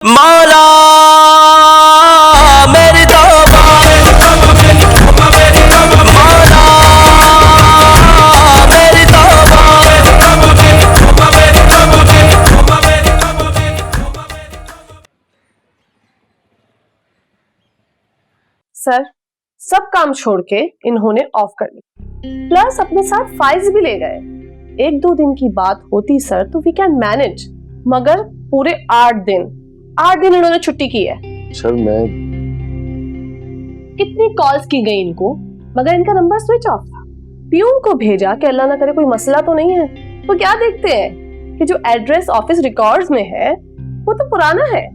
मौला मेरी तौबा मौला मेरी तौबा। सर, सब काम छोड़ के इन्होंने ऑफ कर ली, प्लस अपने साथ फाइल्स भी ले गए। 1-2 दिन की बात होती सर तो वी कैन मैनेज, मगर पूरे 8 दिन इन्होंने छुट्टी की है। सर मैं कितनी कॉल्स की गई इनको, मगर इनका नंबर स्विच ऑफ था। पियून को भेजा कि अल्लाह ना करे कोई मसला तो नहीं है, तो क्या देखते हैं कि जो एड्रेस ऑफिस रिकॉर्ड्स में है वो तो पुराना है।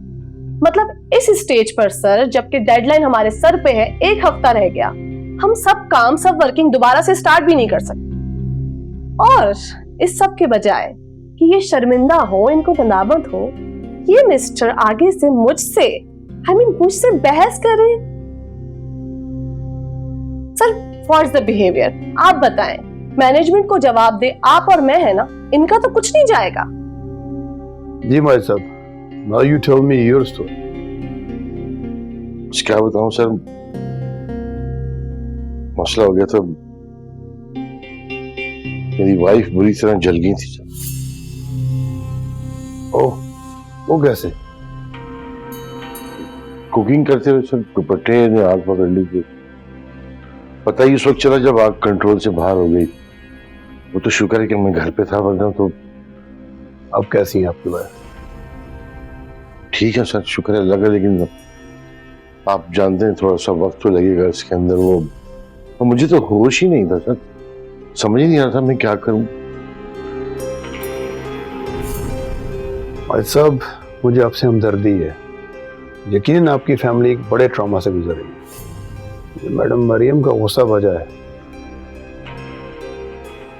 मतलब इस स्टेज पर सर, जबकि डेडलाइन हमारे सर पे है, 1 हफ्ता रह गया, हम सब वर्किंग दोबारा से स्टार्ट भी नहीं कर सकते। और इस सब के बजाय कि ये शर्मिंदा हो, इनको नदामत हो, ये मिस्टर आगे से मुझसे बहस करे। Sir, what's the behaviour? आप बताएं, मैनेजमेंट को जवाब दे आप और मैं, है ना, इनका तो कुछ नहीं जाएगा। जी भाई साहब, now you tell me your story. क्या बताऊं सर, मसला हो गया था, मेरी वाइफ बुरी तरह जल गई थी सर। ओह, वो कैसे? कुकिंग करते हुए सर दुपट्टे ने आग पकड़ ली थी। पता ही उस वक्त चला जब आग कंट्रोल से बाहर हो गई। वो तो शुक्र है कि मैं घर पे था, वरना तो। अब कैसी है आपकी वाइफ? ठीक है सर, शुक्र है अल्लाह का, लेकिन आप जानते हैं थोड़ा सा वक्त तो लगेगा इसके अंदर। वो मुझे तो होश ही नहीं था सर, समझ ही नहीं आ रहा था मैं क्या करूं। भाई साहब, मुझे आपसे हमदर्दी है। यकीनन आपकी फैमिली एक बड़े ट्रॉमा से गुजर रही है। मैडम मरियम का गुस्सा वजह है।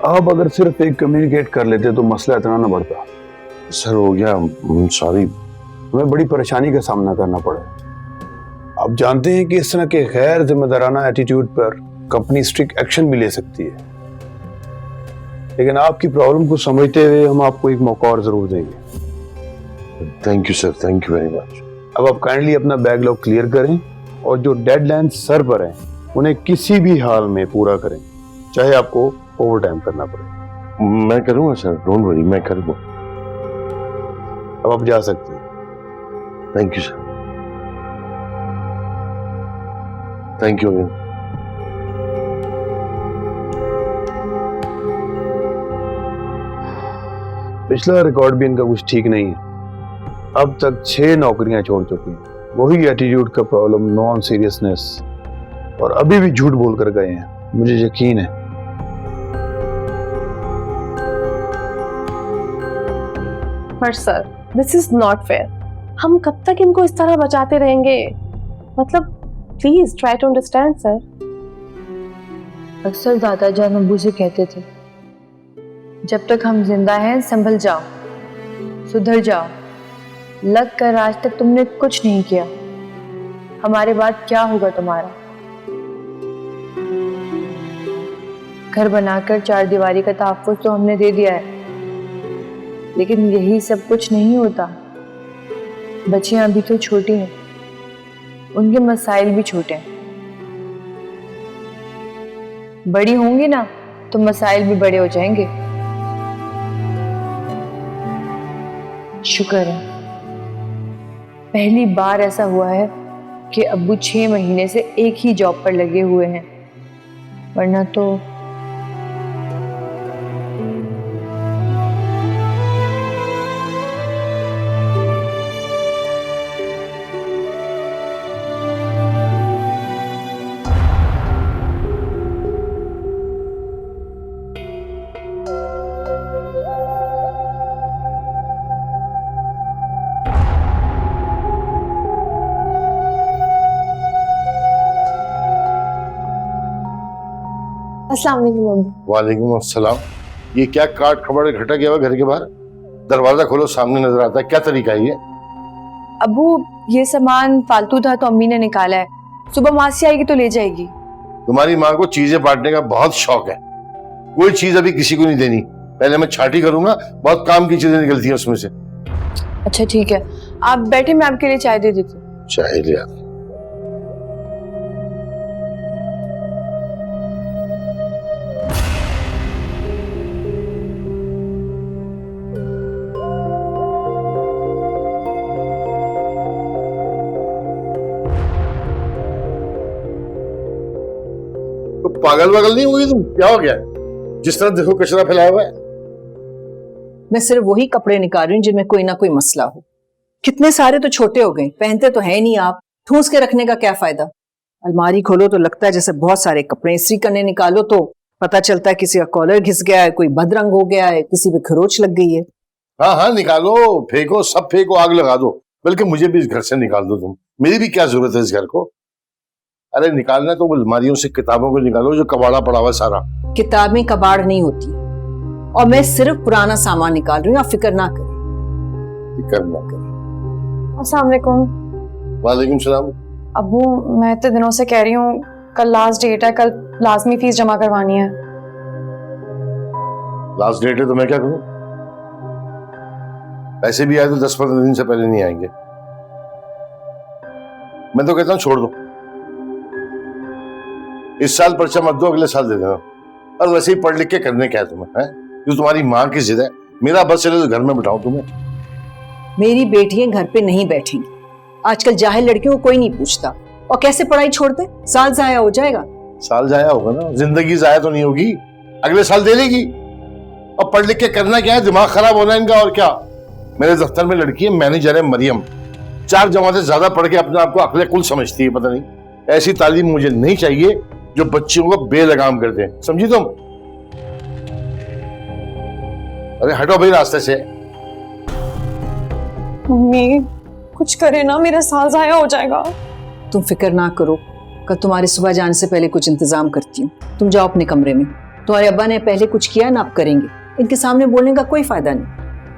आप अगर सिर्फ एक कम्युनिकेट कर लेते तो मसला इतना ना बढ़ता। सर हो गया, सॉरी। हमें बड़ी परेशानी का सामना करना पड़ा। आप जानते हैं कि इस तरह के गैर जिम्मेदाराना एटीट्यूड पर कंपनी स्ट्रिक्ट एक्शन भी ले सकती है, लेकिन आपकी प्रॉब्लम को समझते हुए हम आपको एक मौका और जरूर देंगे। Thank you sir, thank you very much. अब आप काइंडली अपना बैकलॉग क्लियर करें और जो डेडलाइन सर पर है उन्हें किसी भी हाल में पूरा करें, चाहे आपको ओवर टाइम करना पड़े। मैं करूंगा सर, डोंट वरी, मैं करूंगा। अब आप जा सकते हैं। Thank you sir, thank you again. पिछला रिकॉर्ड भी इनका कुछ ठीक नहीं है। अब तक 6 नौकरियां छोड़ चुकी हैं। वही एटीट्यूड का प्रॉब्लम, नॉन सीरियसनेस, और अभी भी झूठ बोल कर गए हैं, मुझे यकीन है। पर sir, this is not fair. हम कब तक इनको इस तरह बचाते रहेंगे? मतलब please try to understand sir. अक्सर दादा जान अब्बू से कहते थे, जब तक हम जिंदा हैं संभल जाओ, सुधर जाओ। लग कर आज तक तुमने कुछ नहीं किया, हमारे बाद क्या होगा तुम्हारा? घर बनाकर 4 दीवारी का तहफ्फुज़ तो हमने दे दिया है, लेकिन यही सब कुछ नहीं होता। बच्चियां अभी तो छोटी हैं, उनके मसाइल भी छोटे हैं। बड़ी होंगी ना तो मसाइल भी बड़े हो जाएंगे। शुक्र है पहली बार ऐसा हुआ है कि अब्बू 6 महीने से एक ही जॉब पर लगे हुए हैं, वरना तो अस्सलाम वालेकुम। वालेकुम अस्सलाम। ये क्या काट खबड़ घटा गया हुआ घर के बाहर? दरवाजा खोलो, सामने नजर आता है। क्या तरीका है ये? अब्बू, ये सामान फालतू था तो अम्मी ने निकाला है, सुबह माँ से आएगी तो ले जाएगी। तुम्हारी माँ को चीजें बांटने का बहुत शौक है, कोई चीज अभी किसी को नहीं देनी। पहले मैं छाटी करूंगा, बहुत काम की चीजें निकलती है उसमें से। अच्छा ठीक है, आप बैठे, मैं आपके लिए चाय दे देती हूँ। चाय ले आ। तो पागल वागल नहीं हुई तुम? क्या हो गया? जिस तरह देखो कचरा फैलाया हुआ है। मैं सिर्फ वही कपड़े निकाल रही हूँ जिनमें कोई ना कोई मसला हो। कितने सारे तो छोटे हो गए, पहनते तो है नहीं आप। ठूस के रखने का क्या फायदा? अलमारी खोलो तो लगता है जैसे बहुत सारे कपड़े। इस्त्री करने निकालो तो पता चलता है किसी का कॉलर घिस गया है, कोई बदरंग हो गया है, किसी पे खरोच लग गई है। हाँ हाँ निकालो, फेंको, सब फेंको, आग लगा दो। बल्कि मुझे भी इस घर से निकाल दो तुम। मेरी भी क्या जरूरत है इस घर को? अरे निकालना तो वो अलमारियों से किताबों को निकालो जो कबाड़ा पड़ा हुआ सारा। किताबें कबाड़ नहीं होती, और मैं सिर्फ पुराना सामान निकाल रही हूँ। आप फिक्र ना करें। फिक्र ना करें। अस्सलाम वालेकुम। वालेकुम सलाम। अबू, मैं इतने दिनों से कह रही हूँ कल लास्ट डेट है, कल लाजमी फीस जमा करवानी है। लास्ट डेट है तो मैं क्या करूं? पैसे भी आए तो 10-15 दिन से पहले नहीं आएंगे। मैं तो कहता हूं छोड़ दो। इस साल पर्चा मत दो, अगले साल दे देना। और वैसे ही पढ़ लिख के करने क्या है तुम्हें? है जो तुम्हारी माँ की जिद है। मेरा बस चले तो घर में बिठाऊं तुम्हें? मेरी बेटियां घर पे नहीं बैठेंगी। आजकल जाहिल लड़कियों को कोई नहीं पूछता। और कैसे पढ़ाई छोड़ दे? साल जाया हो जाएगा। साल जाया होगा ना, जिंदगी जाया तो नहीं होगी। अगले साल दे लेगी। और पढ़ लिख के करना क्या है? दिमाग खराब होना इनका, और क्या। मेरे दफ्तर में लड़की है, मैनेजर है, मरियम। 4 जमातें ज्यादा पढ़ के अपने आप को अक्ल कुल समझती है। पता नहीं, ऐसी तालीम मुझे नहीं चाहिए जो बच्चियों को बेलगाम कर दे। समझी तुम? अरे हटो भाई रास्ते से। मम्मी कुछ करे ना, मेरा साल जाया हो जाएगा। तुम फिक्र ना करो, कल तुम्हारे सुबह जाने से पहले कुछ इंतजाम करती हूँ। तुम जाओ अपने कमरे में। तुम्हारे अब्बा ने पहले कुछ किया ना, अब करेंगे। इनके सामने बोलने का कोई फायदा नहीं।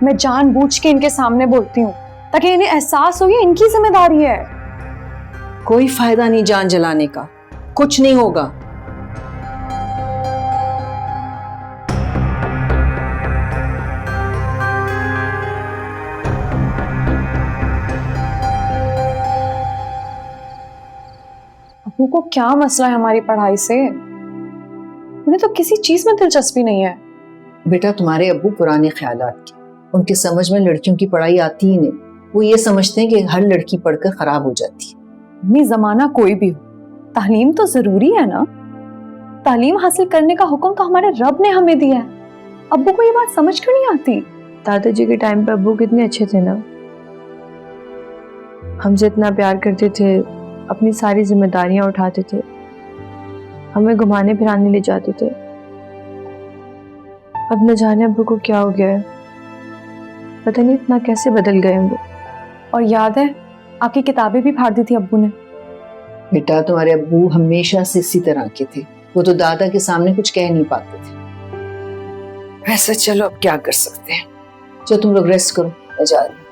मैं जानबूझ के इनके सामने बोलती हूँ ताकि इन्हें एहसास हो ये इनकी जिम्मेदारी है। कोई फायदा नहीं जान जलाने का, कुछ नहीं होगा। अबू को क्या मसला है हमारी पढ़ाई से? उन्हें तो किसी चीज में दिलचस्पी नहीं है। बेटा, तुम्हारे अब्बू पुराने ख्यालात के, उनकी समझ में लड़कियों की पढ़ाई आती ही नहीं। वो ये समझते हैं कि हर लड़की पढ़कर खराब हो जाती है। मम्मी, जमाना कोई भी हो, तालीम तो जरूरी है ना। तालीम हासिल करने का हुक्म तो हमारे रब ने हमें दिया है। अब्बू को ये बात समझ क्यों नहीं आती? दादाजी के टाइम पे अब्बू कितने अच्छे थे ना। हमसे इतना प्यार करते थे, अपनी सारी जिम्मेदारियां उठाते थे, हमें घुमाने फिराने ले जाते थे। अब न जाने अब्बू को क्या हो गया है, पता नहीं इतना कैसे बदल गए हैं वो। और याद है आपकी किताबें भी फाड़ दी थी अब्बू ने। बेटा, तुम्हारे अब्बू हमेशा से इसी तरह के थे। वो तो दादा के सामने कुछ कह नहीं पाते थे। वैसे चलो, अब क्या कर सकते हैं। जो तुम लोग रेस्ट करो, मैं जा रही हूँ।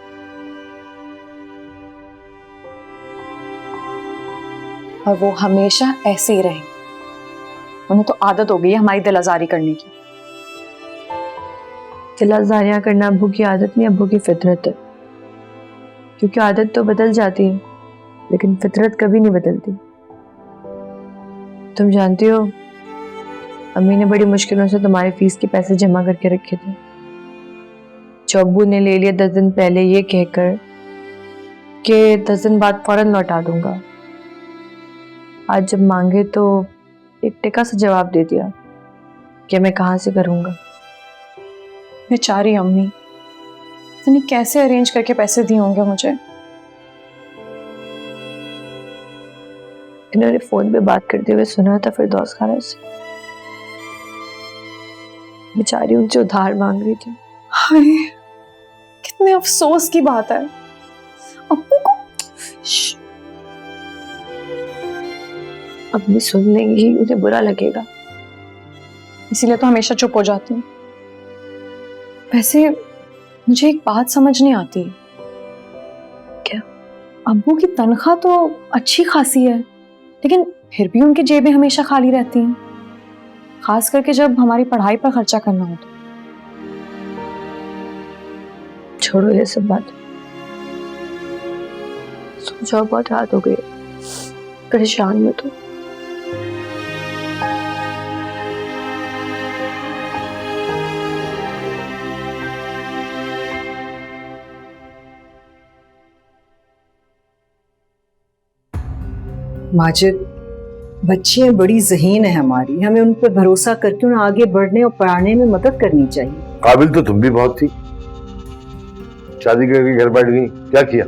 और वो हमेशा ऐसे ही रहेंगे। उन्हें तो आदत हो गई है हमारी दिलाजारी करने की। दिलाजारियां करना अब्बू की आदत नहीं, अब्बू की फितरत है। क्योंकि आदत तो बदल जाती है लेकिन फितरत कभी नहीं बदलती। तुम जानती हो, अम्मी ने बड़ी मुश्किलों से तुम्हारी फीस के पैसे जमा करके रखे थे, जो अब्बू ने ले लिया 10 दिन पहले ये कहकर कि 10 दिन बाद फौरन लौटा दूंगा। आज जब मांगे तो एक टिका सा जवाब दे दिया कि मैं कहाँ से करूँगा। बेचारी अम्मी, इतनी कैसे अरेंज करके पैसे दिए होंगे मुझे। इन्होंने फोन पे बात करते हुए सुना था फिरदौस खाला से। बेचारी उनसे उधार मांग रही थी। हाय, कितने अफसोस की बात है। अब्बू को अब भी सुन लेंगी, उन्हें बुरा लगेगा। इसीलिए तो हमेशा चुप हो जाती हूँ। वैसे मुझे एक बात समझ नहीं आती। क्या? अब्बू की तनख्वाह तो अच्छी खासी है, लेकिन फिर भी उनकी जेबें हमेशा खाली रहती हैं, खास करके जब हमारी पढ़ाई पर खर्चा करना हो तो। छोड़ो ये सब बात। सो जाओ, बहुत रात हो गई, परेशान मत हो। माजिद, बच्चियां बड़ी ज़हीन है हमारी, हमें उन पर भरोसा करके उन्हें आगे बढ़ने और पढ़ाने में मदद करनी चाहिए। काबिल तो तुम भी बहुत थी, शादी करके घर बैठ गई, क्या किया?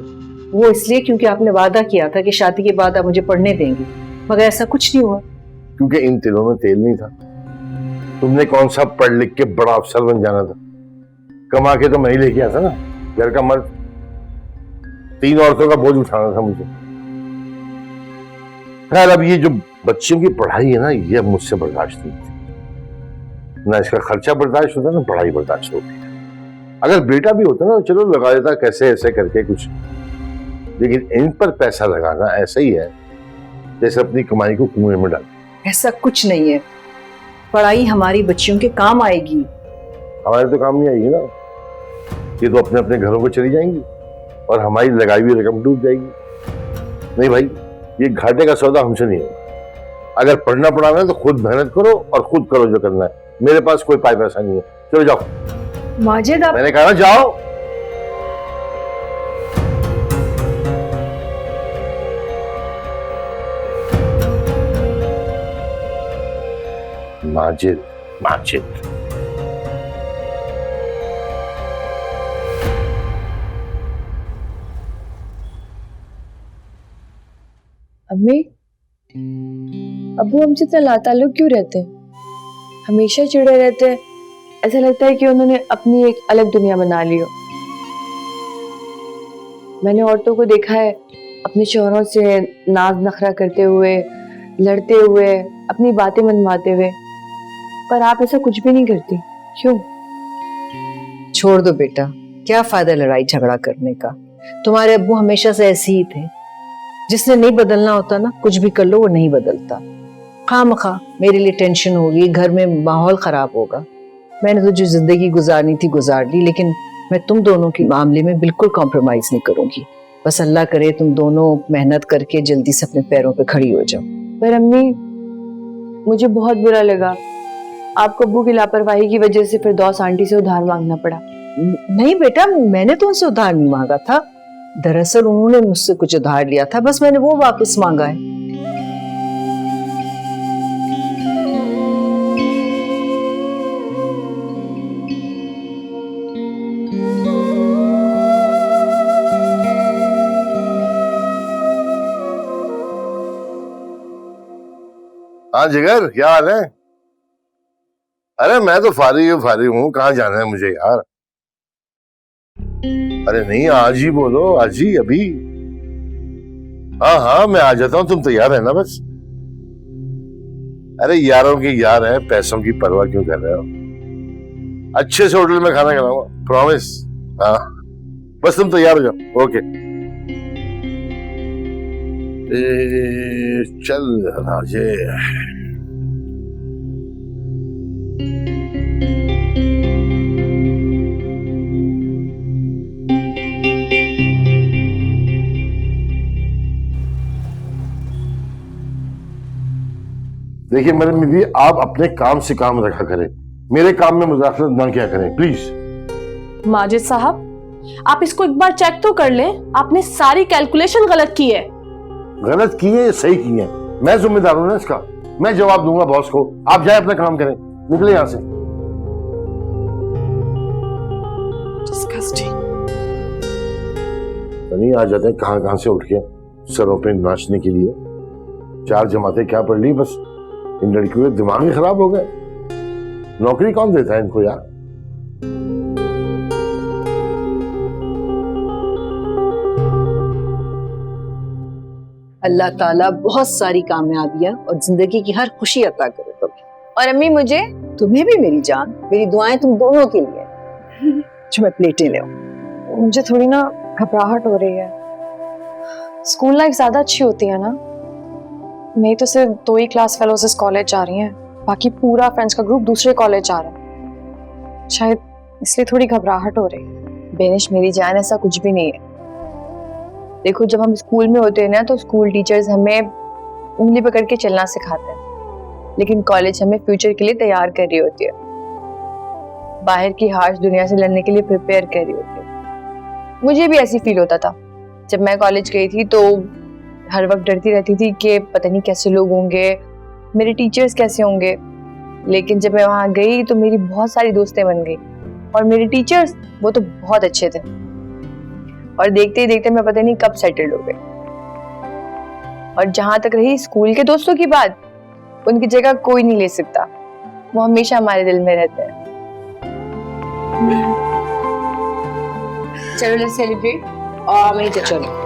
वो इसलिए क्योंकि आपने वादा किया था कि शादी के बाद आप मुझे पढ़ने देंगे, मगर ऐसा कुछ नहीं हुआ। क्योंकि इन तिलों में तेल नहीं था। तुमने कौन सा पढ़ लिख के बड़ा अफसर बन जाना था? कमा के तो मैं ही लेके आता ना, घर का मर्द। 3 औरतों का बोझ उठाना था मुझे। खैर, अब ये जो बच्चियों की पढ़ाई है ना, ये अब मुझसे बर्दाश्त नहीं थी। ना इसका खर्चा बर्दाश्त होता, ना पढ़ाई बर्दाश्त होती। अगर बेटा भी होता ना, चलो लगा देता कैसे ऐसे करके कुछ, लेकिन इन पर पैसा लगाना ऐसा ही है जैसे अपनी कमाई को कुएं में डाल। ऐसा कुछ नहीं है, पढ़ाई हमारी बच्चियों के काम आएगी। हमारे तो काम नहीं आएगी ना, ये तो अपने अपने घरों को चली जाएंगी और हमारी लगाई हुई रकम डूब जाएगी। नहीं भाई, ये घाटे का सौदा हमसे नहीं होगा। अगर पढ़ना पढ़ाना है तो खुद मेहनत करो और खुद करो जो करना है। मेरे पास कोई पाई पैसा नहीं है, चलो जाओ। माजिद, आप मैंने कहा ना जाओ। माजिद, माजिद, अम्मी, अबू हमसे इतना लाताल्लुक क्यों रहते हैं? हमेशा चिड़े रहते हैं, ऐसा लगता है कि उन्होंने अपनी एक अलग दुनिया बना ली हो। मैंने औरतों को देखा है अपने शौहरों से नाज नखरा करते हुए, लड़ते हुए, अपनी बातें मनवाते हुए, पर आप ऐसा कुछ भी नहीं करती, क्यों? छोड़ दो बेटा, क्या फायदा लड़ाई झगड़ा करने का। तुम्हारे अब्बू हमेशा से ऐसे ही थे। जिसने नहीं बदलना होता ना, कुछ भी कर लो वो नहीं बदलता। खामखा मेरे लिए टेंशन होगी, घर में माहौल खराब होगा। मैंने तो जो जिंदगी गुजारनी थी गुजार ली, लेकिन मैं तुम दोनों के मामले में बिल्कुल कॉम्प्रोमाइज नहीं करूंगी। बस अल्लाह करे तुम दोनों मेहनत करके जल्दी से अपने पैरों पे खड़ी हो जाओ। पर अम्मी, मुझे बहुत बुरा लगा, आपको अब्बू की लापरवाही की वजह से फिरदौस आंटी से उधार मांगना पड़ा। नहीं बेटा, मैंने तो उनसे उधार नहीं मांगा था। दरअसल उन्होंने मुझसे कुछ उधार लिया था, बस मैंने वो वापस मांगा है। हाँ जिगर, क्या हाल है? अरे मैं तो फारिग हूँ, कहाँ जाना है मुझे यार? अरे नहीं, आज ही बोलो, आज ही, अभी। हाँ हाँ, मैं आ जाता हूँ, तुम तैयार है ना? बस अरे यारों की यार है, पैसों की परवाह क्यों कर रहे हो? अच्छे से होटल में खाना खिलाऊंगा, प्रॉमिस। हाँ बस तुम तैयार हो जाओ। ओके, चल राजे। देखिए मेरे बीवी, आप अपने काम से काम रखा करें, मेरे काम में मुदाखलत ना किया करें प्लीज। माजिद साहब, आप इसको एक बार चेक तो कर लें, आपने सारी कैलकुलेशन गलत की है। गलत की है या सही की है, मैं जिम्मेदार हूं ना इसका। मैं जवाब दूंगा बॉस को। आप जाए अपना काम करें, निकले यहां से। नहीं आ जाते कहां कहां से उठ के सरों पे नाचने के लिए। 4 जमातें क्या पढ़ ली, बस इन लड़कियों के दिमाग ही खराब हो गए। नौकरी कौन देता है इनको यार? अल्लाह ताला बहुत सारी कामयाबियां और जिंदगी की हर खुशी अता करे तुम्हें। और अम्मी, मुझे? तुम्हें भी मेरी जान, मेरी दुआएं तुम दोनों के लिए। जो मैं प्लेटें ले आऊं। मुझे थोड़ी ना घबराहट हो रही है। स्कूल लाइफ ज्यादा अच्छी होती है ना। मेरी तो सिर्फ 2 ही क्लास फेलोज इस कॉलेज जा रही हैं, बाकी पूरा फ्रेंड्स का ग्रुप दूसरे कॉलेज जा रहा है। शायद इसलिए थोड़ी घबराहट हो रही है। बेनिश मेरी जान, ऐसा कुछ भी नहीं है। देखो, जब हम स्कूल में होते हैं ना, तो स्कूल टीचर्स हमें उंगली पकड़ के चलना सिखाते हैं, लेकिन कॉलेज हमें फ्यूचर के लिए तैयार कर रही होती है, बाहर की हार्श दुनिया से लड़ने के लिए प्रिपेयर कर रही होती है। मुझे भी ऐसी फील होता था जब मैं कॉलेज गई थी, तो हर वक्त डरती रहती थी कि पता नहीं कैसे लोग होंगे, मेरे टीचर्स कैसे होंगे। लेकिन जब मैं वहाँ गई तो मेरी बहुत सारी दोस्तें बन गई, और मेरे टीचर्स वो तो बहुत अच्छे थे, और देखते ही देखते मैं पता नहीं कब सेटल्ड हो गई। और जहां तक रही स्कूल के दोस्तों की बात, उनकी जगह कोई नहीं ले सकता, वो हमेशा हमारे दिल में रहते हैं। चलो लेट्स सेलिब्रेट। और मैं चलो।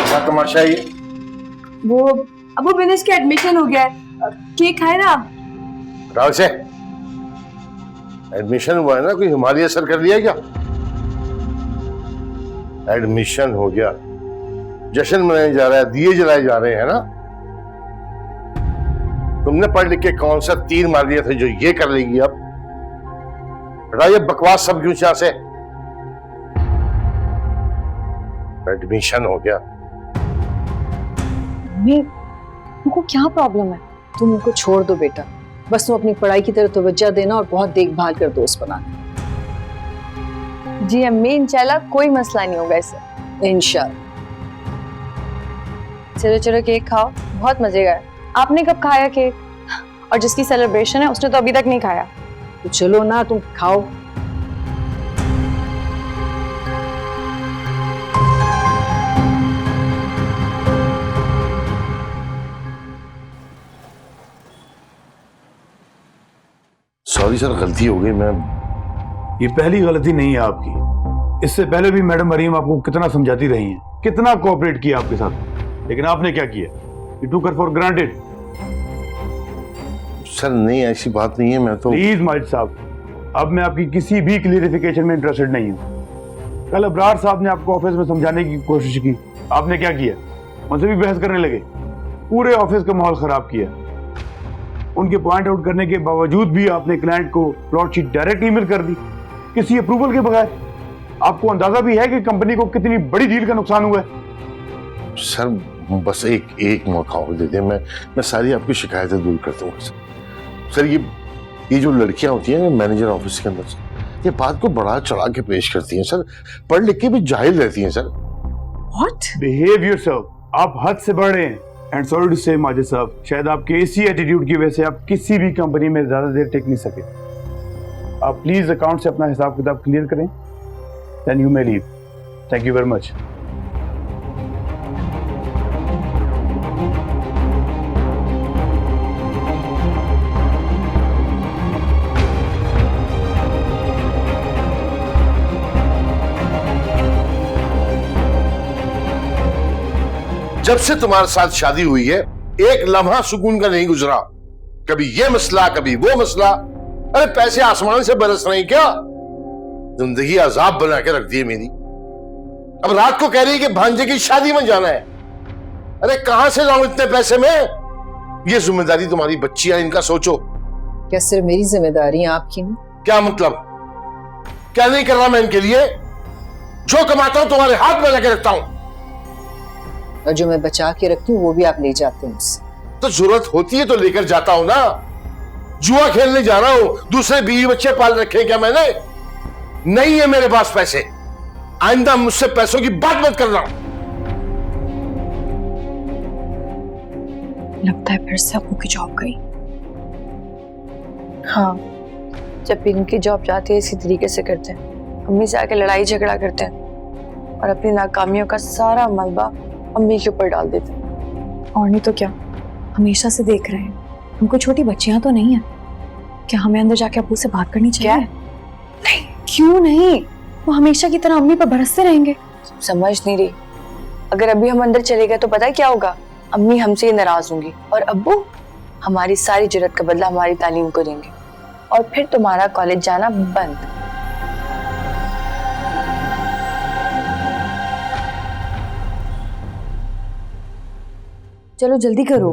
क्या तमाशा ये? वो अब वो बिनेश का एडमिशन हो गया है, केक खाए ना। राव से एडमिशन हुआ है ना, कोई हिमालय सर कर लिया क्या? एडमिशन हो गया, जश्न मनाया जा रहा है, दिए जलाए जा रहे हैं ना। तुमने पढ़ लिख के कौन सा तीर मार दिया था जो ये कर लेगी अब? बेटा ये बकवास सब क्यों यहाँ से? एडमिशन हो गया। मम्मी, तुमको क्या प्रॉब्लम है? तुम उनको छोड़ दो बेटा, बस तुम अपनी पढ़ाई की तरफ तवज्जो देना और बहुत देखभाल कर दोस्त बनाना। जी अम्मी, इंशाल्लाह कोई मसला नहीं होगा इससे। इंशाल्लाह। चलो चलो केक खाओ, बहुत मजे का है। आपने कब खाया केक? और जिसकी सेलिब्रेशन है उसने तो अभी तक नहीं खाया। तो चलो ना, तुम खाओ। सॉरी सर, गलती हो गई। मैं ये पहली गलती नहीं है आपकी, इससे पहले भी मैडम मरीम आपको कितना समझाती रही हैं, कितना कोऑपरेट किया आपके साथ, लेकिन आपने क्या किया? You took her for granted. Sir नहीं, ऐसी बात नहीं है। मैं तो प्लीज माजिद साहब, अब मैं आपकी किसी भी क्लियरिफिकेशन में इंटरेस्टेड नहीं हूँ। कल अबरार साहब ने आपको ऑफिस में समझाने की कोशिश की, आपने क्या किया? उनसे भी बहस करने लगे, पूरे ऑफिस का माहौल खराब किया। उनके पॉइंट आउट करने के बावजूद भी आपने क्लाइंट को प्लॉट शीट डायरेक्ट ईमेल कर दी, किसी अप्रूवल के बगैर। आपको अंदाजा भी है कि कंपनी को कितनी बड़ी डील का नुकसान हुआ है। सर बस एक मौका और दे दें, मैं सारी आपकी शिकायतें दूर कर दूंगा। सर ये जो लड़कियां होती हैं मैनेजर ऑफिस के अंदर से, ये बात को बढ़ा चढ़ा के पेश करती हैं सर, पढ़ लिख के भी जाहिल रहती हैं सर। What? बिहेव योरसेल्फ, आप हद से बढ़ रहे हैं। एंड सॉरी टू से माजिद साहब, शायद आपके इसी एटीट्यूड की वजह से आप किसी भी कंपनी में ज्यादा देर टिक नहीं सके। आप प्लीज अकाउंट से अपना हिसाब किताब क्लियर करें, then you may leave. Thank you very much. जब से तुम्हारे साथ शादी हुई है, एक लम्हा सुकून का नहीं गुजरा। कभी ये मसला, कभी वो मसला। अरे पैसे आसमान से बरस रहे हैं क्या? जिंदगी अजाब बना के रख दी है मेरी। अब रात को कह रही है कि भांजे की शादी में जाना है। अरे कहां से लाऊं इतने पैसे में? ये जिम्मेदारी तुम्हारी बच्चियां, इनका सोचो। क्या सिर्फ मेरी जिम्मेदारी है आपकी नहीं? क्या मतलब? क्या नहीं कर रहा मैं इनके लिए? जो कमाता हूं तुम्हारे हाथ में लेके रखता हूं, और जो मैं बचा के रखती हूँ वो भी आप ले जाते हैं मुझसे। तो जरूरत होती है तो लेकर जाता हूं ना। जुआ खेलने जा रहा हूं, दूसरे बीवी बच्चे पाल रखे हैं क्या मैंने? नहीं है मेरे पास पैसे। आइंदा मुझसे पैसों की बात मत करना। लगता है फिर से अबू की जॉब गई। हाँ, जब भी इनकी जॉब जाती है इसी तरीके से करते हैं, अम्मी से आके लड़ाई झगड़ा करते हैं और अपनी नाकामियों का सारा मलबा अम्मी के ऊपर डाल देते हैं। और नहीं तो क्या, हमेशा से देख रहे हैं। हमको छोटी बच्चियां तो नहीं है, क्या हमें अंदर जाके अबू से बात करनी चाहिए? क्या? नहीं, क्यों नहीं, वो हमेशा की तरह अम्मी पर बरसते रहेंगे। समझ नहीं रही। अगर अभी हम अंदर चले गए तो पता है क्या होगा? अम्मी हमसे नाराज होंगी और अब्बू हमारी सारी जरूरत का बदला हमारी तालीम को देंगे और फिर तुम्हारा कॉलेज जाना बंद। चलो जल्दी करो।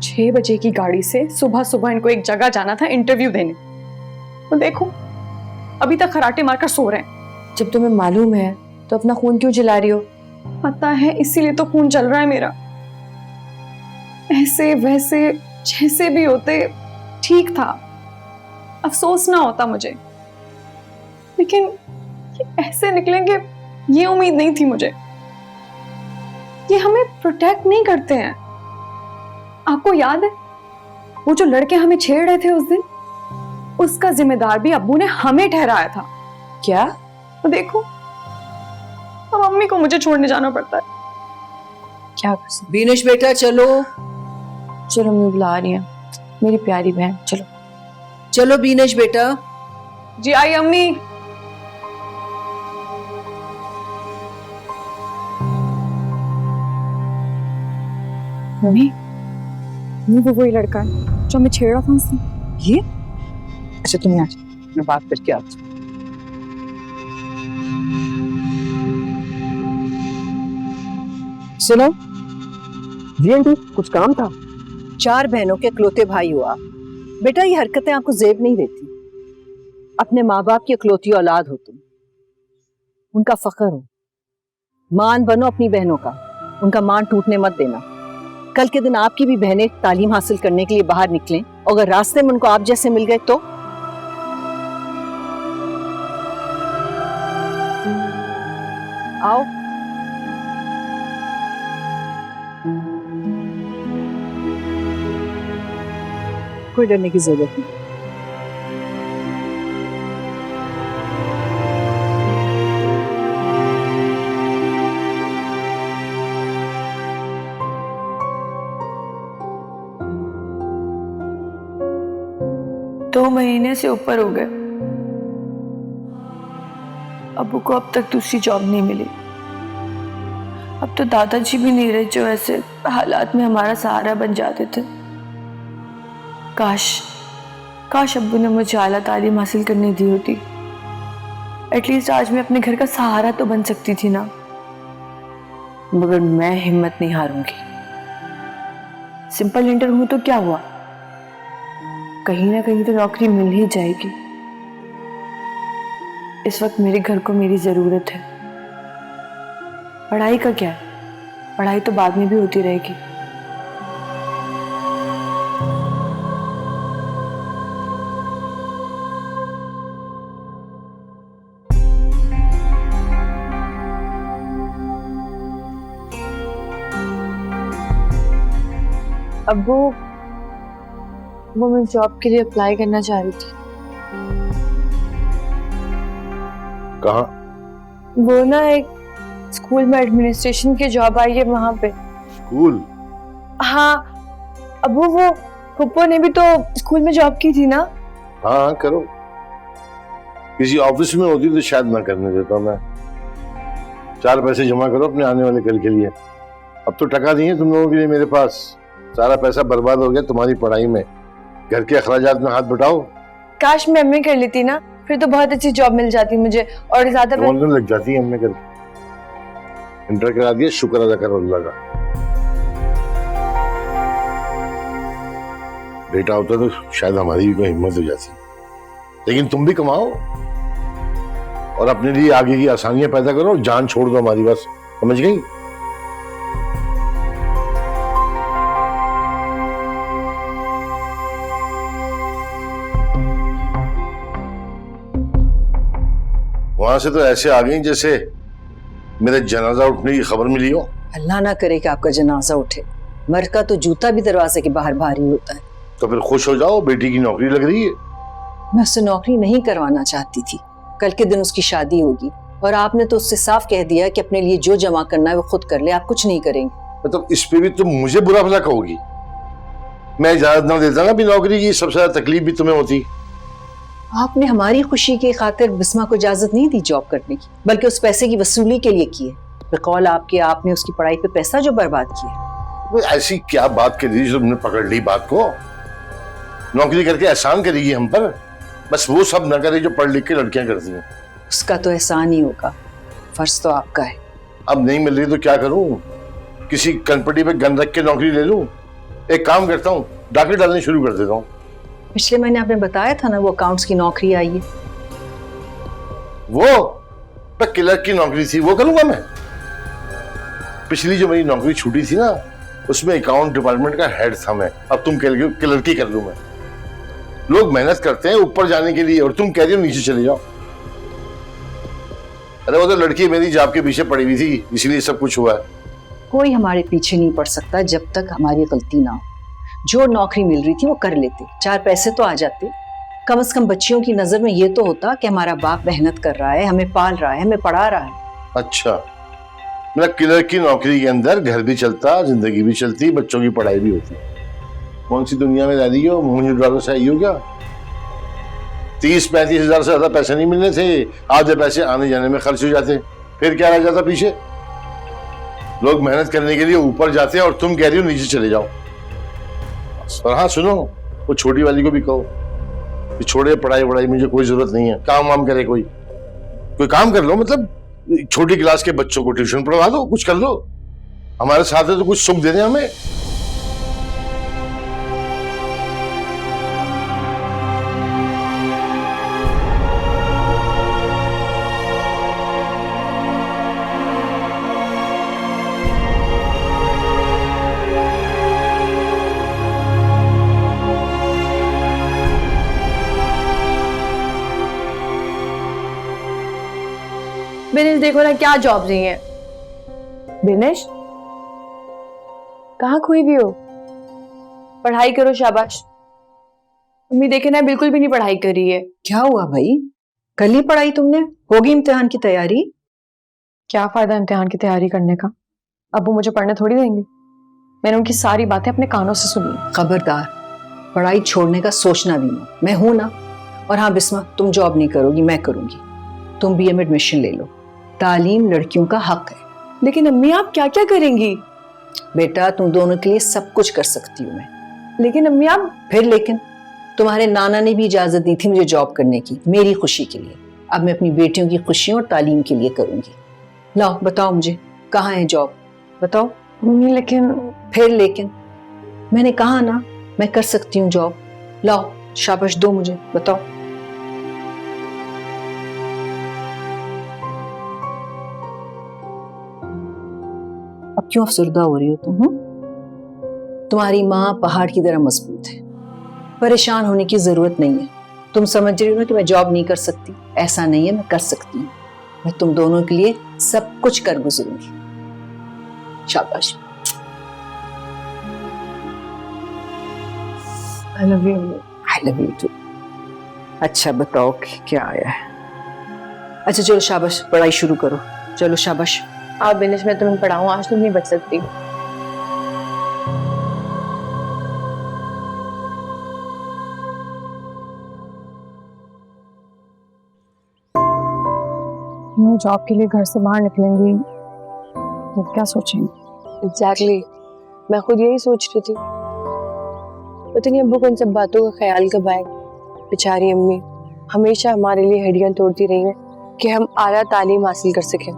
6 बजे की गाड़ी से सुबह सुबह इनको एक जगह जाना था इंटरव्यू देने, तो देखो अभी तक खराटे मारकर सो रहे हैं। जब तुम्हें मालूम है तो अपना खून क्यों जला रही हो? पता है, इसीलिए तो खून चल रहा है मेरा। ऐसे वैसे जैसे भी होते ठीक था, अफसोस ना होता मुझे, लेकिन ये ऐसे निकलेंगे ये उम्मीद नहीं थी मुझे। ये हमें प्रोटेक्ट नहीं करते हैं। आपको याद है वो जो लड़के हमें छेड़ रहे थे उस दिन, उसका जिम्मेदार भी अब्बू ने हमें ठहराया था। क्या? तो देखो अब मम्मी को मुझे छोड़ने जाना पड़ता है। क्या कर सकते? बीनेश बेटा चलो। चलो मम्मी बुला रही है, मेरी प्यारी बहन। चलो चलो बीनेश बेटा। जी आई अम्मी। मम्मी, वो वही लड़का है जो हमें छेड़ रहा था उसने। ये अच्छा, तुम्हें आज मैं बात करके आती हूँ। सुनो जी आंटी, कुछ काम था? 4 बहनों के इकलौते भाई हो आप। बेटा ये हरकतें आपको जेब नहीं देती। अपने माँ बाप की इकलौती औलाद हो तुम, उनका फख्र हो। मान बनो अपनी बहनों का, उनका मान टूटने मत देना। कल के दिन आपकी भी बहनें तालीम हासिल करने के लिए बाहर निकलें और अगर रास्ते में उनको आप जैसे मिल गए तो? आओ। कोई डरने की जरूरत नहीं। दो महीने से ऊपर हो गए, अब्बू को अब तक दूसरी जॉब नहीं मिली। अब तो दादाजी भी नहीं रहे जो ऐसे हालात में हमारा सहारा बन जाते थे। काश अब्बू ने मुझे आला तालीम हासिल करने दी होती। एटलीस्ट आज मैं अपने घर का सहारा तो बन सकती थी ना। मगर मैं हिम्मत नहीं हारूंगी। सिंपल इंटर हूं तो क्या हुआ, कहीं ना कहीं तो नौकरी मिल ही जाएगी। इस वक्त मेरे घर को मेरी जरूरत है। पढ़ाई का क्या है, पढ़ाई तो बाद में भी होती रहेगी। अब्बू, वो मैं जॉब के लिए अप्लाई करना चाह रही थी। कहाँ? वो ना एक स्कूल में एडमिनिस्ट्रेशन की जॉब आई है वहां पे। स्कूल? हाँ अब्बू, वो फुप्पो ने भी तो स्कूल में जॉब की थी ना। हाँ करो। किसी ऑफिस में होती तो शायद ना करने देता मैं। 4 पैसे जमा करो अपने आने वाले कल के लिए। अब तो टका नहीं है तुम लोगों के लिए मेरे पास। सारा पैसा बर्बाद हो गया तुम्हारी पढ़ाई में। घर के अखराजात में हाथ बटाओ। काश मैं एमए कर लेती ना, फिर तो बहुत अच्छी जॉब मिल जाती मुझे और ज्यादा लग जाती है एमए करके। इंटर करा दिया, शुक्र अदा करो अल्लाह का। बेटा होता तो शायद हमारी भी कोई हिम्मत हो जाती। लेकिन तुम भी कमाओ और अपने लिए आगे की आसानियां पैदा करो। जान छोड़ दो हमारी, बस। समझ गई? वहां से तो ऐसे आ गई जैसे मेरे जनाजा उठने की खबर मिली हो। अल्लाह ना करे कि आपका जनाजा उठे। मर्द का तो जूता भी दरवाजे के बाहर भारी होता है। तो फिर खुश हो जाओ, बेटी की नौकरी लग रही है। मैं उससे नौकरी नहीं करवाना चाहती थी। कल के दिन उसकी शादी होगी और आपने तो उससे साफ कह दिया कि अपने लिए जो जमा करना है वो खुद कर ले, आप कुछ नहीं करेंगे। मतलब इस पे भी तुम मुझे बुरा भला कहोगी? मैं इजाजत ना देता ना भी नौकरी की, सबसे ज्यादा तकलीफ भी तुम्हें होती। आपने हमारी खुशी की खातिर बिस्मा को इजाजत नहीं दी जॉब करने की, बल्कि उस पैसे की वसूली के लिए की है। बेकौल आपके आपने उसकी पढ़ाई पे पैसा जो बर्बाद किया। वो ऐसी क्या बात कर दी जो तुमने पकड़ ली बात को? नौकरी करके एहसान करेगी हम पर? बस वो सब न करे जो पढ़ लिख के लड़कियां करती हैं। उसका तो एहसान ही होगा, फर्ज तो आपका है। अब नहीं मिल रही तो क्या करूं? किसी कनपटी पे गन रख के नौकरी ले लूं? एक काम करता हूं, डाके डालने शुरू कर देता हूं। पिछले महीने आपने बताया था ना वो अकाउंट्स की नौकरी आई है। वो क्लर्क की नौकरी थी, वो करूंगा मैं। पिछली जो मेरी नौकरी छूटी थी ना, उसमें अकाउंट डिपार्टमेंट का हेड था मैं। अब तुम कह रही हो क्लर्क ही कर लूं मैं? लोग मेहनत करते हैं ऊपर जाने के लिए और तुम कह रही हो नीचे चले जाओ। अरे वो तो लड़की मेरी जॉब के पीछे पड़ी हुई थी, इसलिए सब कुछ हुआ है। कोई हमारे पीछे नहीं पड़ सकता जब तक हमारी गलती ना हो। जो नौकरी मिल रही थी वो कर लेते, 4 पैसे तो आ जाते। कम से कम बच्चियों की नजर में ये तो होता कि हमारा बाप मेहनत कर रहा है, हमें पाल रहा है, हमें पढ़ा रहा है। अच्छा, मेरा क्लर्क की नौकरी के अंदर घर भी चलता, जिंदगी भी चलती, बच्चों की पढ़ाई भी होती। कौन सी दुनिया में रह रही हो? मुंह डॉलर से आई हो क्या? 30-35 हजार से ज्यादा पैसे नहीं मिलने थे, आधे पैसे आने जाने में खर्च हो जाते, फिर क्या रह जाता पीछे? लोग मेहनत करने के लिए ऊपर जाते हैं और तुम कह रही हो नीचे चले जाओ। और हाँ सुनो, वो छोटी वाली को भी कहो कि छोड़े पढ़ाई वढ़ाई, मुझे कोई जरूरत नहीं है। काम वाम करे, कोई काम कर लो, मतलब छोटी क्लास के बच्चों को ट्यूशन पढ़वा दो, कुछ कर लो। हमारे साथ है तो कुछ सुख दे दें हमें। बिनेश देखो ना क्या जॉब रही है। बिनेश कहाँ खोई भी हो? पढ़ाई करो, शाबाश। मम्मी देखे ना बिल्कुल भी नहीं पढ़ाई कर रही है। क्या हुआ भाई? कल ही पढ़ाई तुमने? होगी इम्तिहान की तैयारी? क्या फायदा इम्तिहान की तैयारी करने का? अब वो मुझे पढ़ने थोड़ी देंगे। मैंने उनकी सारी बातें अपने कानों से सुनी। खबरदार, पढ़ाई छोड़ने का सोचना भी नहीं। मैं हूं ना। और हाँ बिस्मा, तुम जॉब नहीं करोगी, मैं करूंगी। तुम बीए में एडमिशन ले लो, तालीम लड़कियों का हक है। लेकिन अम्मी आप क्या क्या करेंगी? बेटा तुम दोनों के लिए सब कुछ कर सकती हूँ मैं। लेकिन अम्मी आप फिर लेकिन? तुम्हारे नाना ने भी इजाजत दी थी मुझे जॉब करने की, मेरी खुशी के लिए। अब मैं अपनी बेटियों की खुशियों और तालीम के लिए करूंगी। लाओ बताओ मुझे, कहाँ है जॉब? बताओ। मम्मी लेकिन फिर लेकिन? मैंने कहा ना मैं कर सकती हूँ जॉब। लाओ शाबाश दो मुझे, बताओ। अब क्यों अफसरदा हो रही हो तुम? तुम्हारी माँ पहाड़ की तरह मजबूत है, परेशान होने की जरूरत नहीं है। तुम समझ रही हो ना कि मैं जॉब नहीं कर सकती? ऐसा नहीं है, मैं कर सकती हूँ। मैं तुम दोनों के लिए सब कुछ कर गुजरूंगी। शाबाश। I love you. I love you too. अच्छा बताओ कि क्या आया है? अच्छा चलो शाबाश, पढ़ाई शुरू करो। चलो शाबाश। आप बिनेश मैं तुम्हें पढ़ाऊं, आज तुम नहीं बच सकती। मैं जॉब के लिए घर से बाहर निकलेंगी तो क्या सोचेंगे? एग्जैक्टली, मैं खुद यही सोच रही थी। पता नहीं अब्बू को इन सब बातों का ख्याल कब आएगा। बेचारी अम्मी हमेशा हमारे लिए हड्डियां तोड़ती रही हैं कि हम आला तालीम हासिल कर सकें,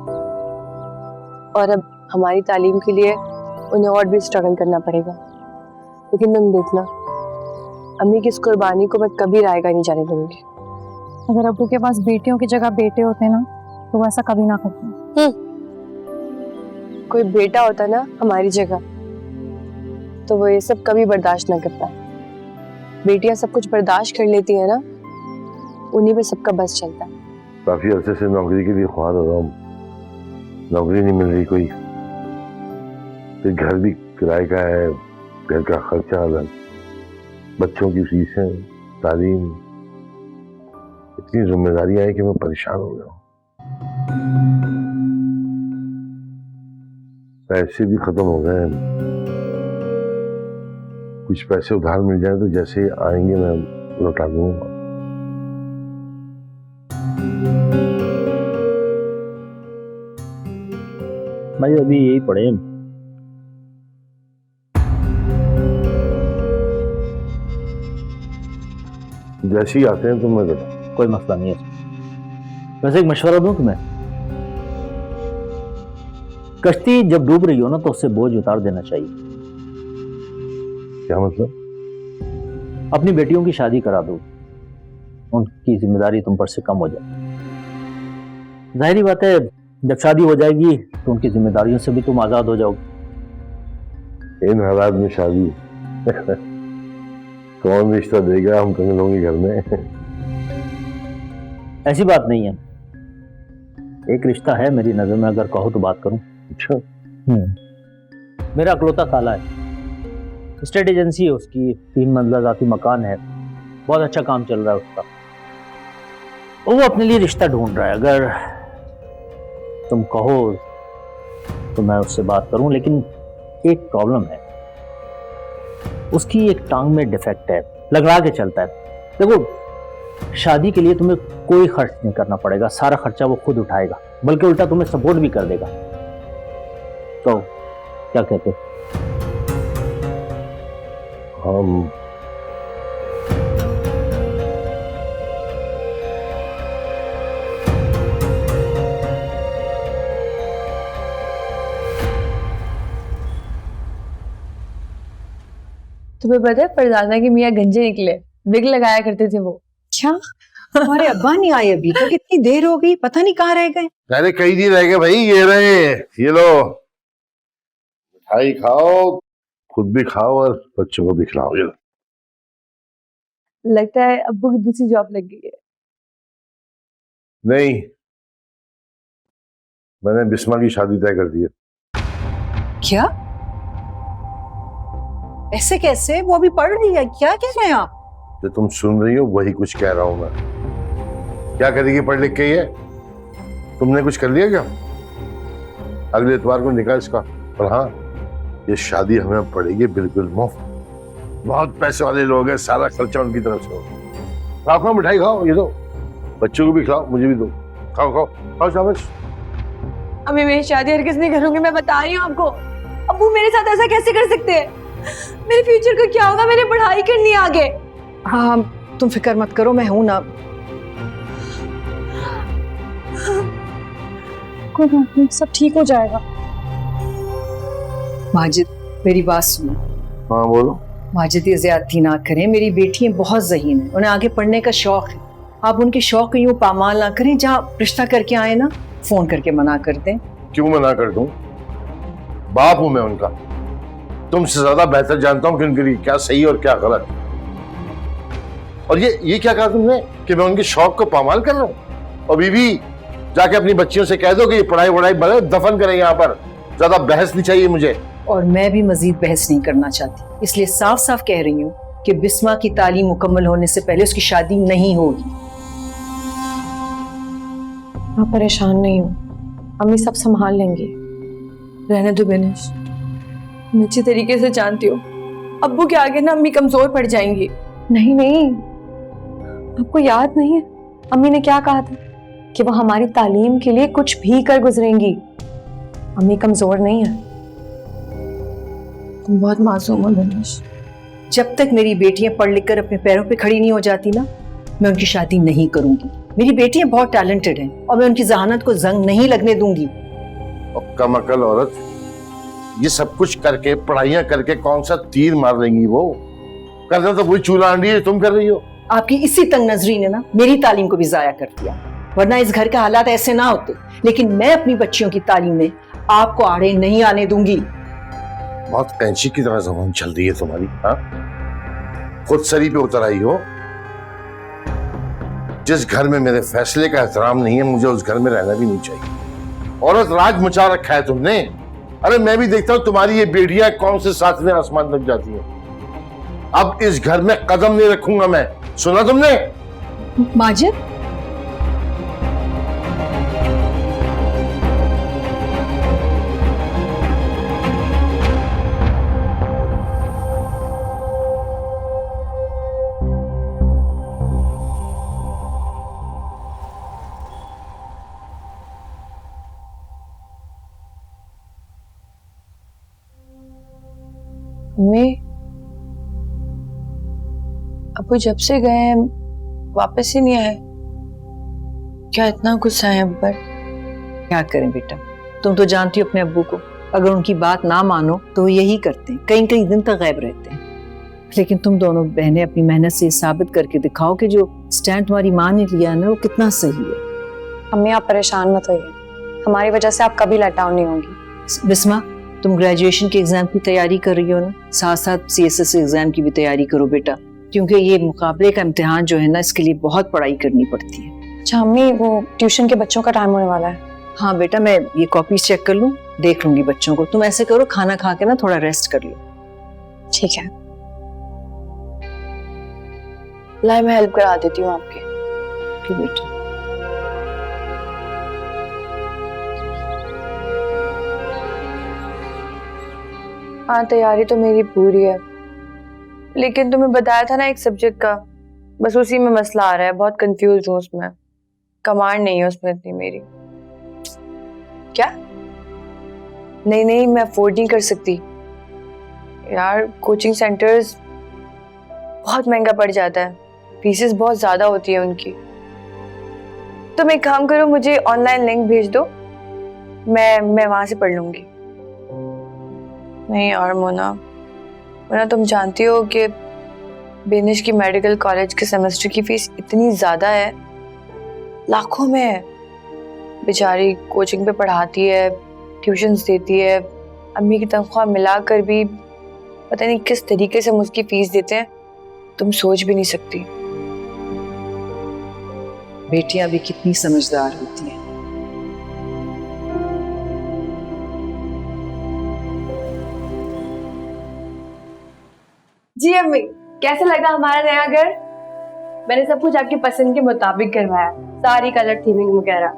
और अब हमारी तालीम के लिए उन्हें और भी स्ट्रगल करना पड़ेगा। लेकिन तुम देखना, अम्मी की इस कुर्बानी को मैं कभी रायगा नहीं जाने दूंगी। अगर अब्बू के पास बेटियों की जगह बेटे होते ना तो वो ऐसा कभी ना करते। कोई बेटा होता ना हमारी जगह तो वो ये सब कभी बर्दाश्त ना करता। बेटियां सब कुछ बर्दाश्त कर लेती है ना, उन्हीं पे सबका बस चलता है। काफी अरसे से नौकरी के लिए ख्वार हो रहा हूँ, नौकरी नहीं मिल रही कोई। फिर घर भी किराए का है, घर का खर्चा अलग, बच्चों की फीसें, तालीम, इतनी जिम्मेदारियां हैं कि मैं परेशान हो गया हूँ। पैसे भी खत्म हो गए हैं। कुछ पैसे उधार मिल जाए तो जैसे आएंगे मैं लौटा दूंगा। भाई अभी यही पढ़े। जैसे ही आते हैं तुम्हें बता। कोई मसला नहीं है। वैसे एक मशवरा दूं तुम्हें, कश्ती जब डूब रही हो ना तो उससे बोझ उतार देना चाहिए। क्या मतलब? अपनी बेटियों की शादी करा दो, उनकी जिम्मेदारी तुम पर से कम हो जाए। जाहिर बात है जब शादी हो जाएगी तो उनकी जिम्मेदारियों से भी तुम आजाद हो जाओगे। इन हालात में शादी कौन रिश्ता देगा हम कंगनों के घर में? ऐसी बात नहीं है, एक रिश्ता है मेरी नजर में, अगर कहो तो बात करूं। अच्छा। मेरा अकलौता साला है, स्टेट एजेंसी है उसकी, 3 मंजिला जाती मकान है, बहुत अच्छा काम चल रहा है उसका। वो अपने लिए रिश्ता ढूंढ रहा है, अगर तुम कहो तो मैं उससे बात करूं, लेकिन एक प्रॉब्लम है, उसकी एक टांग में डिफेक्ट है, लगड़ा के चलता है। देखो शादी के लिए तुम्हें कोई खर्च नहीं करना पड़ेगा, सारा खर्चा वो खुद उठाएगा, बल्कि उल्टा तुम्हें सपोर्ट भी कर देगा। तो क्या कहते हो? हम तुम्हें पता है फरजाना की मियाँ गंजे निकले, विग लगाया करते थे वो। अच्छा, हमारे अब्बा नहीं आए अभी तक, इतनी देर हो गई, पता नहीं कहाँ रह गए। अरे कई दिन रह गए भाई, ये रहे, ये लो मिठाई खाओ, खुद भी खाओ और बच्चों को भी खिलाओ। ये लो। लगता है अब्बू की दूसरी जॉब लग गई है। नहीं, मैंने बिस्मा की शादी तय कर दी है। क्या? ऐसे कैसे? वो अभी पढ़ रही है, क्या कह रहे हैं आप? जो तुम सुन रही हो वही कुछ कह रहा हूं मैं। क्या करेगी पढ़ लिख के? ये तुमने कुछ कर लिया क्या? अगले इतवार को निकाह इसका। और हाँ, ये शादी हमें पड़ेगी बिल्कुल मुफ्त। बहुत पैसे वाले लोग हैं, सारा खर्चा उनकी तरफ से होगा। खाओ खाओ, मिठाई खाओ, ये दो, बच्चों को भी खिलाओ, मुझे भी दो। खाओ खाओ खाओ, शाबाश। अभी मेरी शादी हरगिज़ नहीं करूंगी, मैं बता रही हूँ आपको। अब्बू मेरे साथ ऐसा कैसे कर सकते हैं? मेरे फ्यूचर का क्या होगा? मैंने पढ़ाई करनी है आगे। हाँ तुम फिक्र मत करो, मैं हूं ना। कोई बात नहीं, सब ठीक हो जाएगा। माजिद मेरी बात सुनो। हाँ बोलो। माजिद ये ज्यादती ना करें, मेरी बेटियां बहुत ज़हीन है, उन्हें आगे पढ़ने का शौक है। आप उनके शौक को यूं पामाल ना करें, जहाँ रिश्ता करके आए ना फोन करके मना कर दें। क्यों मना कर दूं? बाप हूं मैं उनका, तुमसे ज्यादा बेहतर जानता हूं कि उनके लिए क्या सही और क्या गलत। और ये क्या कहा तुमने कि मैं उनके शौक को पामाल कर रहा हूं? और बीवी जाके अपनी बच्चियों से कह दो कि ये पढ़ाई वढ़ाई भले दफन करें, यहाँ पर ज्यादा बहस नहीं चाहिए मुझे। और मैं भी मजीद बहस नहीं करना चाहती, इसलिए साफ साफ कह रही हूँ कि बिस्मा की तालीम मुकम्मल होने से पहले उसकी शादी नहीं होगी। आप परेशान नहीं हो, अम्मी सब संभाल लेंगी। रहने दो बेनिश, मैं अच्छी तरीके से जानती हूँ अब्बू के आगे ना अम्मी कमजोर पड़ जाएंगी। नहीं नहीं, आपको याद नहीं है अम्मी ने क्या कहा था कि वो हमारी तालीम के लिए कुछ भी कर गुजरेंगी। अम्मी कमजोर नहीं है। तुम बहुत मासूम हो बेनिश। जब तक मेरी बेटियां पढ़ लिख कर अपने पैरों पे खड़ी नहीं हो जाती ना, मैं उनकी शादी नहीं करूंगी। मेरी बेटियां बहुत टैलेंटेड हैं और मैं उनकी जहानत को जंग नहीं लगने दूंगी। कम अकल औरत, ये सब कुछ करके, पढ़ाइयां करके कौन सा तीर मार लेंगी वो? करना तो वही चूल्हा आंडी है तुम कर रही हो। आपकी इसी तंग नजरी ने ना मेरी तालीम को भी जाया कर दिया, वरना इस घर के हालात ऐसे ना होते। लेकिन मैं अपनी बच्चियों की तालीम में आपको आड़े नहीं आने दूंगी। बहुत कैंची की तरह जबान चल रही है तुम्हारी। हाँ, खुद सरी पे उतर आई हो। जिस घर में मेरे फैसले का एहतराम नहीं है, मुझे उस घर में रहना भी नहीं चाहिए। औरत राज मचा रखा है तुमने। अरे मैं भी देखता हूँ तुम्हारी ये बेटियां कौन से सातवें आसमान तक जाती हैं। अब इस घर में कदम नहीं रखूंगा मैं, सुना तुमने? माजिद, मम्मी, अबू जब से गए हैं वापस ही नहीं आए। क्या इतना गुस्सा है अब पर? क्या करें बेटा, तुम तो जानती हो अपने अब्बू को, अगर उनकी बात ना मानो तो वो यही करते हैं, कई कई दिन तक गायब रहते हैं। लेकिन तुम दोनों बहनें अपनी मेहनत से साबित करके दिखाओ कि जो स्टैंड तुम्हारी माँ ने लिया ना वो कितना सही है। अम्मी आप परेशान मत होइए, हमारी वजह से आप कभी लेट डाउन नहीं होंगी। बिस्मा, तुम ग्रेजुएशन के एग्जाम की तैयारी कर रही हो ना, साथ साथ CSS एग्जाम की भी तैयारी करो बेटा, क्योंकि ये मुकाबले का इम्तिहान जो है ना, इसके लिए बहुत पढ़ाई करनी पड़ती है। अच्छा अम्मी, वो ट्यूशन के बच्चों का टाइम होने वाला है। हाँ बेटा, मैं ये कॉपीज चेक कर लूँ, देख लूंगी बच्चों को। तुम ऐसे करो, खाना खा के ना थोड़ा रेस्ट कर लो। ठीक है, लाई मैं हेल्प करा देती हूँ आपके। ठीक बेटा। हाँ, तैयारी तो मेरी पूरी है, लेकिन तुम्हें बताया था ना एक सब्जेक्ट का, बस उसी में मसला आ रहा है। बहुत कंफ्यूज हूँ उसमें, कमांड नहीं है उसमें इतनी मेरी। क्या? नहीं नहीं, मैं अफोर्ड नहीं कर सकती यार। कोचिंग सेंटर्स बहुत महंगा पड़ जाता है, फीसेस बहुत ज्यादा होती है उनकी। तुम एक काम करो, मुझे ऑनलाइन लिंक भेज दो, मैं वहां से पढ़ लूंगी। नहीं यार मोना, तुम जानती हो कि बेनिश की मेडिकल कॉलेज के सेमेस्टर की फीस इतनी ज्यादा है, लाखों में है। बेचारी कोचिंग पे पढ़ाती है, ट्यूशन्स देती है, अम्मी की तनख्वाह मिलाकर भी पता नहीं किस तरीके से हम उसकी फीस देते हैं, तुम सोच भी नहीं सकती। बेटियां भी कितनी समझदार होती हैं। जी अम्मी, कैसा लगा हमारा नया घर? मैंने सब कुछ आपकी पसंद के मुताबिक करवाया, सारी कलर थीमिंग वगैरह।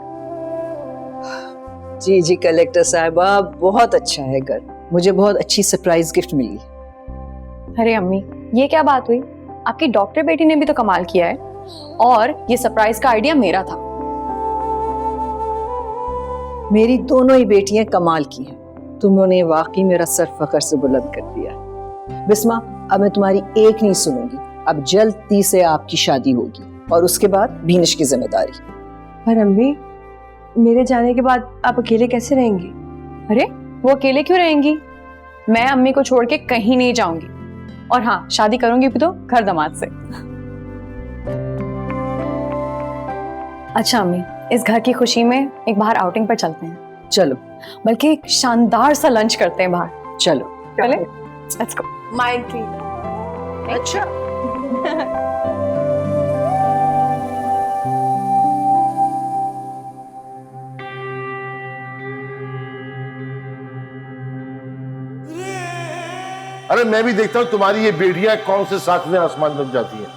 जी जी कलेक्टर साहिबा, बहुत अच्छा है घर, मुझे बहुत अच्छी सरप्राइज गिफ्ट मिली। अरे अम्मी, ये क्या बात हुई? आपकी डॉक्टर बेटी ने भी तो कमाल किया है, और ये सरप्राइज का आइडिया मेरा था। मेरी दोनों ही बेटियां कमाल की हैं, तुमने वाकई मेरा सर फख्र से बुलंद कर दिया। बिस्मा, अब मैं तुम्हारी एक नहीं सुनूंगी, अब जल्दी से आपकी शादी होगी और उसके बाद बीनिश की जिम्मेदारी। पर अम्मी, मेरे जाने के बाद आप अकेले कैसे रहेंगी? अरे वो अकेले क्यों रहेंगी? मैं अम्मी को छोड़ के कहीं नहीं जाऊंगी, और हाँ, शादी करूंगी भी तो घर दामाद से। अच्छा अम्मी, इस घर की खुशी में एक बाहर आउटिंग पर चलते हैं। चलो, बल्कि एक शानदार सा लंच करते हैं बाहर। चलो चले, लेट्स गो। Mind treat. अच्छा। अरे मैं भी देखता हूँ तुम्हारी ये बेटियां कौन से सातवें आसमान तक जाती हैं।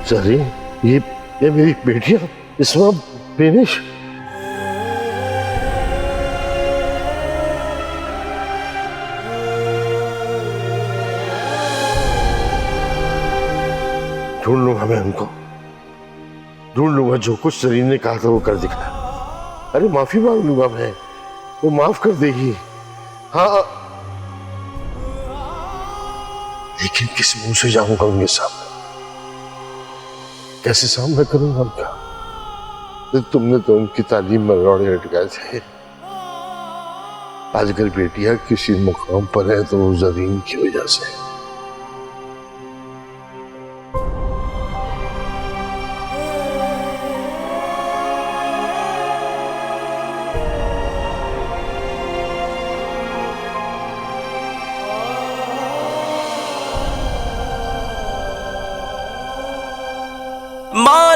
सॉरी, ये मेरी बेटियां इसमें बेनिश। ढूंढ लूंगा मैं उनको, ढूंढ लूंगा। जो कुछ सरीन ने कहा था वो कर दिखाया। अरे माफी मांग लूंगा मैं, वो माफ कर देगी। हाँ, लेकिन किस मुंह से जाऊंगा उनके सामने, कैसे सामना करूंगा उनका? तुमने तो उनकी तालीम में रोड़े अटकाए थे। आजकल बेटियां किसी मुकाम पर है तो वो जरीन की वजह से। माँ